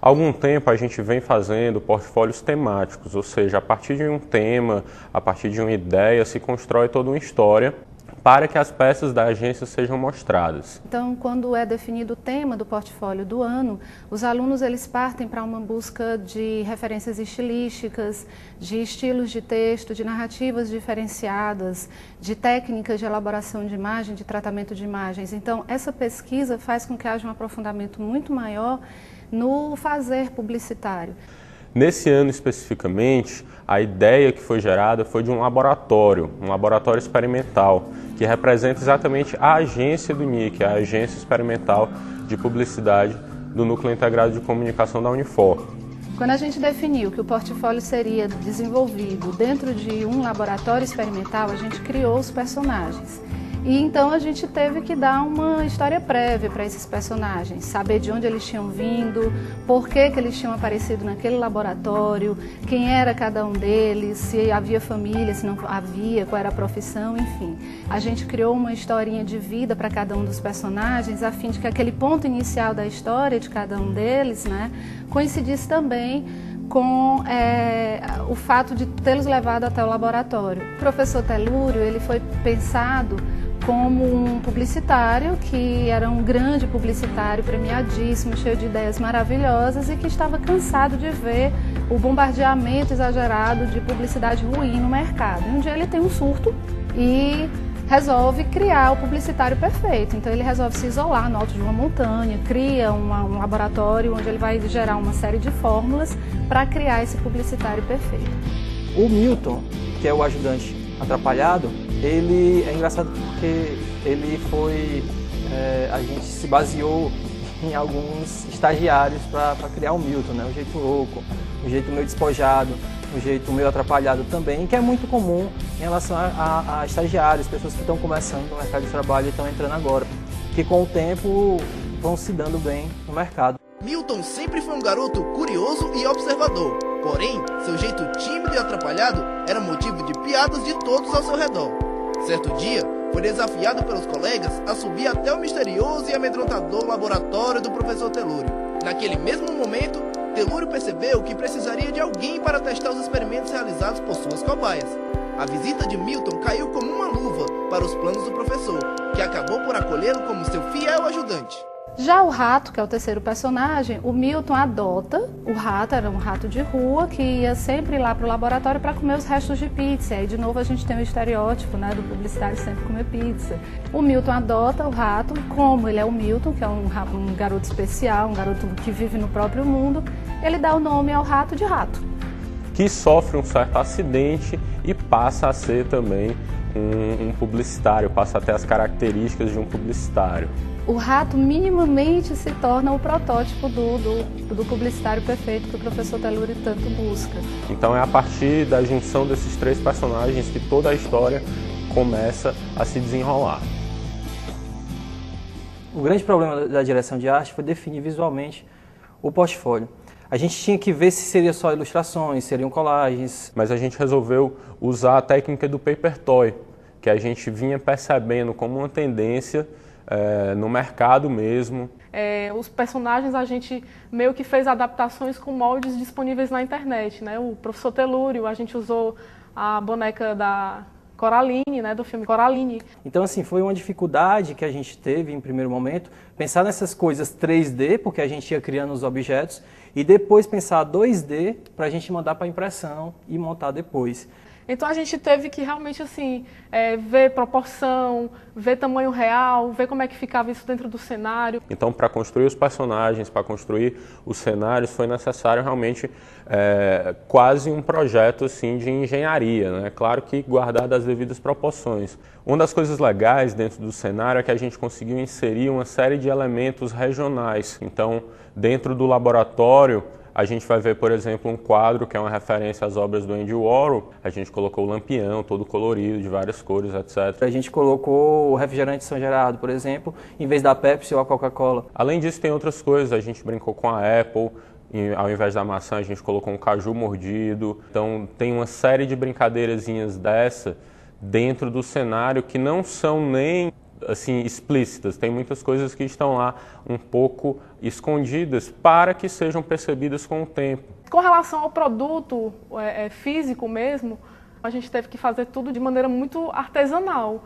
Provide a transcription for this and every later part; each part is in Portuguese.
Há algum tempo a gente vem fazendo portfólios temáticos, ou seja, a partir de um tema, a partir de uma ideia, se constrói toda uma história para que as peças da agência sejam mostradas. Então, quando é definido o tema do portfólio do ano, os alunos eles partem para uma busca de referências estilísticas, de estilos de texto, de narrativas diferenciadas, de técnicas de elaboração de imagem, de tratamento de imagens. Então, essa pesquisa faz com que haja um aprofundamento muito maior no fazer publicitário. Nesse ano especificamente, a ideia que foi gerada foi de um laboratório experimental, que representa exatamente a agência do NIC, a Agência Experimental de Publicidade do Núcleo Integrado de Comunicação da Unifor. Quando a gente definiu que o portfólio seria desenvolvido dentro de um laboratório experimental, a gente criou os personagens. E então a gente teve que dar uma história prévia para esses personagens, saber de onde eles tinham vindo, por que eles tinham aparecido naquele laboratório, quem era cada um deles, se havia família, se não havia, qual era a profissão, enfim. A gente criou uma historinha de vida para cada um dos personagens, a fim de que aquele ponto inicial da história de cada um deles, né, coincidisse também com o fato de tê-los levado até o laboratório. O professor Telúrio, ele foi pensado como um publicitário, que era um grande publicitário, premiadíssimo, cheio de ideias maravilhosas e que estava cansado de ver o bombardeamento exagerado de publicidade ruim no mercado. E um dia ele tem um surto e resolve criar o publicitário perfeito. Então ele resolve se isolar no alto de uma montanha, cria um laboratório onde ele vai gerar uma série de fórmulas para criar esse publicitário perfeito. O Milton, que é o ajudante atrapalhado, ele é engraçado porque ele foi, a gente se baseou em alguns estagiários para criar o Milton, né? Um jeito louco, um jeito meio despojado, um jeito meio atrapalhado também, que é muito comum em relação a estagiários, pessoas que estão começando no mercado de trabalho e estão entrando agora, que com o tempo vão se dando bem no mercado. Milton sempre foi um garoto curioso e observador, porém, seu jeito tímido e atrapalhado era motivo de piadas de todos ao seu redor. Certo dia, foi desafiado pelos colegas a subir até o misterioso e amedrontador laboratório do professor Telúrio. Naquele mesmo momento, Telúrio percebeu que precisaria de alguém para testar os experimentos realizados por suas cobaias. A visita de Milton caiu como uma luva para os planos do professor, que acabou por acolhê-lo como seu fiel ajudante. Já o rato, que é o terceiro personagem, o Milton adota. O rato era um rato de rua que ia sempre lá para o laboratório para comer os restos de pizza. E de novo a gente tem o estereótipo, né, do publicitário sempre comer pizza. O Milton adota o rato, como ele é o Milton, que é um garoto especial, um garoto que vive no próprio mundo, ele dá o nome ao rato de rato. Que sofre um certo acidente e passa a ser também um publicitário, passa a ter as características de um publicitário. O rato minimamente se torna o protótipo do publicitário perfeito que o professor Telúrio tanto busca. Então é a partir da junção desses três personagens que toda a história começa a se desenrolar. O grande problema da direção de arte foi definir visualmente o portfólio. A gente tinha que ver se seria só ilustrações, seriam colagens. Mas a gente resolveu usar a técnica do paper toy, que a gente vinha percebendo como uma tendência no mercado mesmo. Os personagens a gente meio que fez adaptações com moldes disponíveis na internet, né? O professor Telúrio, a gente usou a boneca da Coraline, né, do filme Coraline. Então, assim, foi uma dificuldade que a gente teve em primeiro momento, pensar nessas coisas 3D, porque a gente ia criando os objetos, e depois pensar 2D para a gente mandar para impressão e montar depois. Então a gente teve que realmente assim, ver proporção, ver tamanho real, ver como é que ficava isso dentro do cenário. Então para construir os personagens, para construir os cenários, foi necessário realmente quase um projeto assim, de engenharia, né? Claro que guardado as devidas proporções. Uma das coisas legais dentro do cenário é que a gente conseguiu inserir uma série de elementos regionais. Então dentro do laboratório, a gente vai ver, por exemplo, um quadro que é uma referência às obras do Andy Warhol. A gente colocou o lampião, todo colorido, de várias cores, etc. A gente colocou o refrigerante São Gerardo, por exemplo, em vez da Pepsi ou a Coca-Cola. Além disso, tem outras coisas. A gente brincou com a Apple. Ao invés da maçã, a gente colocou um caju mordido. Então, tem uma série de brincadeirazinhas dessa dentro do cenário que não são nem assim, explícitas, tem muitas coisas que estão lá um pouco escondidas para que sejam percebidas com o tempo. Com relação ao produto físico mesmo, a gente teve que fazer tudo de maneira muito artesanal.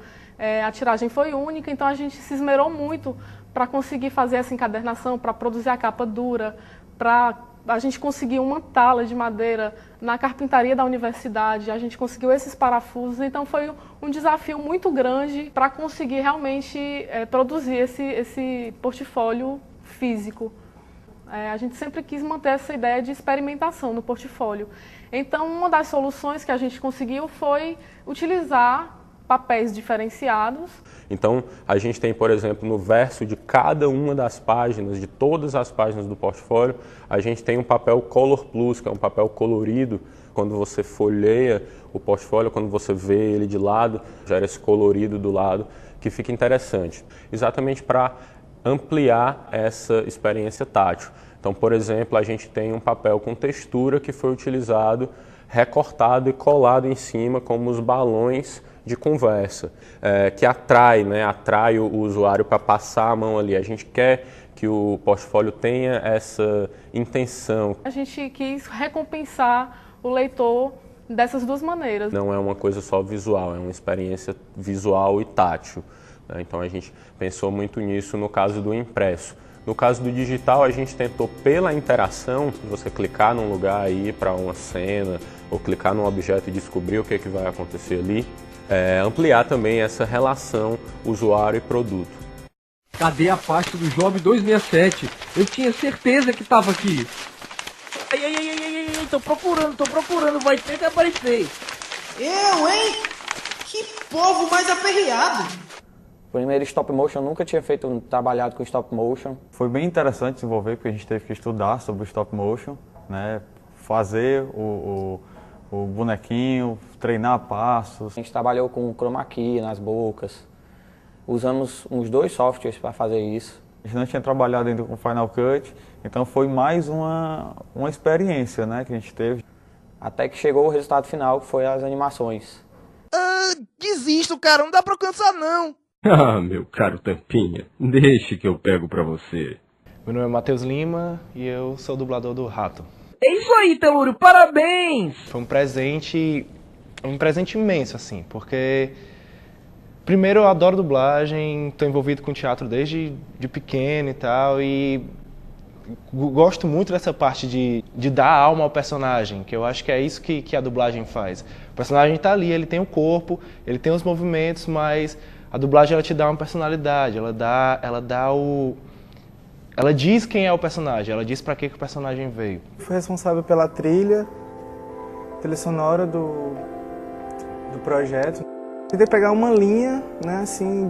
A tiragem foi única, então a gente se esmerou muito para conseguir fazer essa encadernação, para produzir a capa dura, para a gente conseguir uma tala de madeira na carpintaria da universidade, a gente conseguiu esses parafusos, então foi um desafio muito grande para conseguir realmente produzir esse portfólio físico. A gente sempre quis manter essa ideia de experimentação no portfólio. Então, uma das soluções que a gente conseguiu foi utilizar papéis diferenciados. Então, a gente tem, por exemplo, no verso de cada uma das páginas, de todas as páginas do portfólio, a gente tem um papel Color Plus, que é um papel colorido. Quando você folheia o portfólio, quando você vê ele de lado, gera esse colorido do lado, que fica interessante. Exatamente para ampliar essa experiência tátil. Então, por exemplo, a gente tem um papel com textura que foi utilizado, recortado e colado em cima, como os balões de conversa, que atrai o usuário para passar a mão ali. A gente quer que o portfólio tenha essa intenção. A gente quis recompensar o leitor dessas duas maneiras. Não é uma coisa só visual, é uma experiência visual e tátil. Então a gente pensou muito nisso no caso do impresso. No caso do digital, a gente tentou pela interação, você clicar num lugar aí para uma cena, ou clicar num objeto e descobrir o que vai acontecer ali, ampliar também essa relação usuário e produto. Cadê a pasta do Job 267? Eu tinha certeza que estava aqui. Ai, tô procurando, vai ter que aparecer. Eu, hein? Que povo mais aperreado! Primeiro stop motion, eu nunca tinha trabalhado com stop motion. Foi bem interessante desenvolver, porque a gente teve que estudar sobre o stop motion, né? Fazer o bonequinho, treinar passos. A gente trabalhou com chroma key nas bocas. Usamos uns 2 softwares para fazer isso. A gente não tinha trabalhado ainda com Final Cut, então foi mais uma experiência, né, que a gente teve. Até que chegou o resultado final, que foi as animações. Desisto, cara, não dá pra alcançar não. Ah, meu caro Tampinha, deixe que eu pego pra você. Meu nome é Matheus Lima e eu sou o dublador do Rato. É isso aí, Telúrio, parabéns! Foi um presente imenso, assim, porque primeiro eu adoro dublagem, estou envolvido com teatro desde pequeno e tal, e gosto muito dessa parte de dar alma ao personagem, que eu acho que é isso que a dublagem faz. O personagem está ali, ele tem o corpo, ele tem os movimentos, mas a dublagem ela te dá uma personalidade, ela diz quem é o personagem, ela diz para que o personagem veio. Fui responsável pela trilha sonora do projeto. Tentei pegar uma linha, né, assim,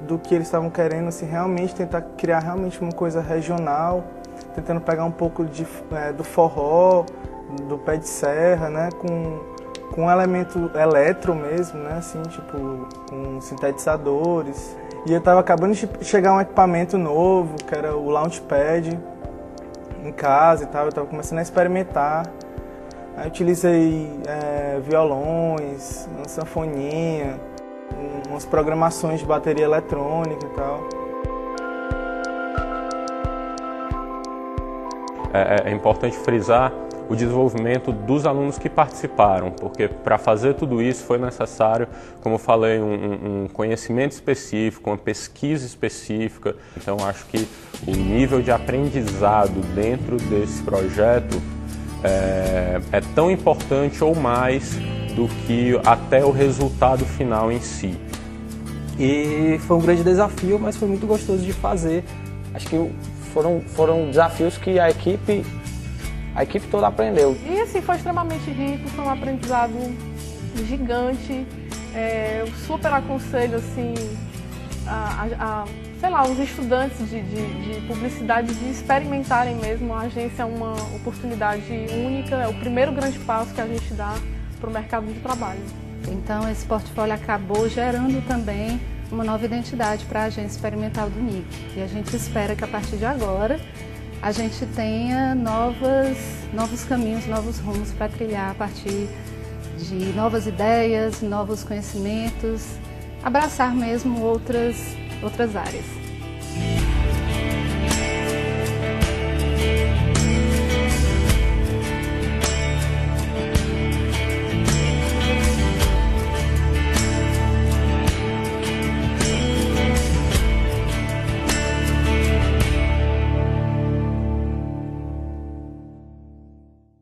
do que eles estavam querendo, assim, realmente tentar criar realmente uma coisa regional, tentando pegar um pouco do forró, do pé de serra, né, com um elemento eletro mesmo, né, assim, tipo, com sintetizadores. E eu estava acabando de chegar um equipamento novo, que era o Launchpad, em casa e tal, eu estava começando a experimentar. Aí utilizei violões, uma sanfoninha, umas programações de bateria eletrônica e tal. É importante frisar o desenvolvimento dos alunos que participaram, porque para fazer tudo isso foi necessário, como eu falei, um conhecimento específico, uma pesquisa específica. Então acho que o nível de aprendizado dentro desse projeto é tão importante ou mais do que até o resultado final em si. E foi um grande desafio, mas foi muito gostoso de fazer. Acho que foram desafios que a equipe toda aprendeu. E assim, foi extremamente rico, foi um aprendizado gigante. Eu super aconselho assim, sei lá, os estudantes de publicidade de experimentarem mesmo. A agência é uma oportunidade única, é o primeiro grande passo que a gente dá para o mercado de trabalho. Então esse portfólio acabou gerando também uma nova identidade para a Agência Experimental do NIC. E a gente espera que a partir de agora a gente tenha novos caminhos, novos rumos para trilhar a partir de novas ideias, novos conhecimentos, abraçar mesmo outras outras áreas.